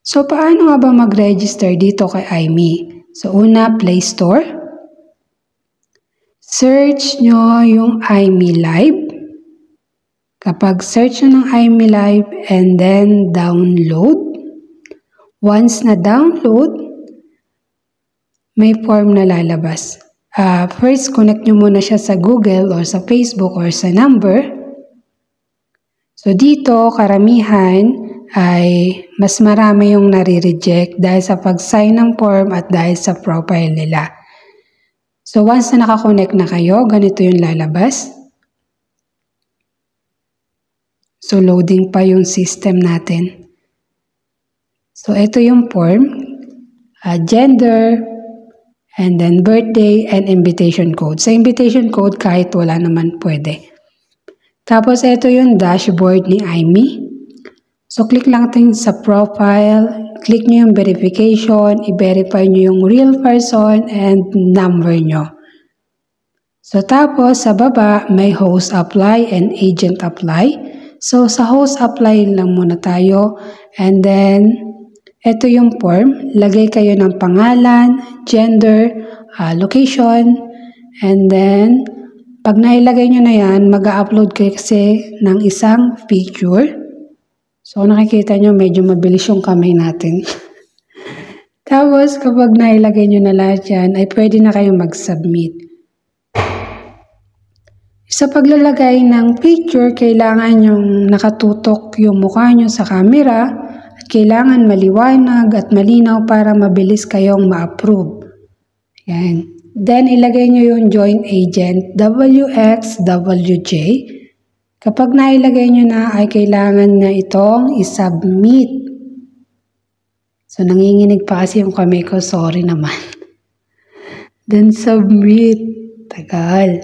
So, paano nga ba mag-register dito kay iMe? So, una, Play Store. Search nyo yung iMe Live. Kapag search nyo ng iMe Live and then download. Once na download, may form na lalabas. First, connect nyo muna siya sa Google or sa Facebook or sa number. So, dito, karamihan ay mas marami yung nare-reject dahil sa pag-sign ng form at dahil sa profile nila. So, once na nakakonect na kayo, ganito yung lalabas. So, loading pa yung system natin. So, ito yung form, gender, and then birthday and invitation code. Sa invitation code, kahit wala naman pwede. Tapos, ito yung dashboard ni iMe. So, click lang natin sa profile, click nyo yung verification, i-verify nyo yung real person and number nyo. So, tapos sa baba, may host apply and agent apply. So, sa host apply lang muna tayo. And then, ito yung form. Lagay kayo ng pangalan, gender, location, and then, pag nailagay nyo na yan, mag-upload kayo kasi ng isang picture. So, nakikita nyo, medyo mabilis yung kamay natin. Tapos, kapag nailagay nyo na lahat yan, ay pwede na kayong mag-submit. Sa paglalagay ng picture, kailangan yung nakatutok yung mukha nyo sa camera at kailangan maliwanag at malinaw para mabilis kayong ma-approve. Yan. Then, ilagay nyo yung joint agent, WXWJ. Kapag nailagay nyo na, ay kailangan na itong isubmit. So, nanginginig pa kasi yung kamay ko. Sorry naman. Then, submit. Tagal.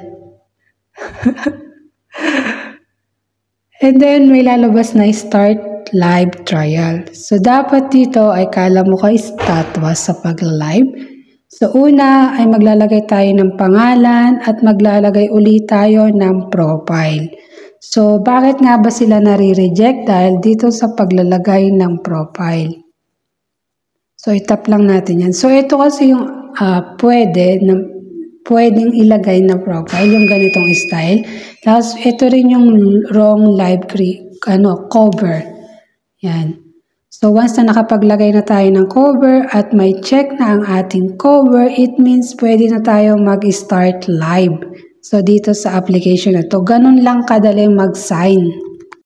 And then, may lalabas na start live trial. So, dapat dito ay kala mo ka estatwa sa pag-live. So, una ay maglalagay tayo ng pangalan at maglalagay ulit tayo ng profile. So, bakit nga ba sila nare-reject? Dahil dito sa paglalagay ng profile. So, itap lang natin yan. So, ito kasi yung pwedeng ilagay na profile, yung ganitong style. Tapos, ito rin yung wrong live cover. Yan. So, once na nakapaglagay na tayo ng cover at may check na ang ating cover, it means pwede na tayo mag-start live. So, dito sa application na to, ganun lang kadali mag-sign.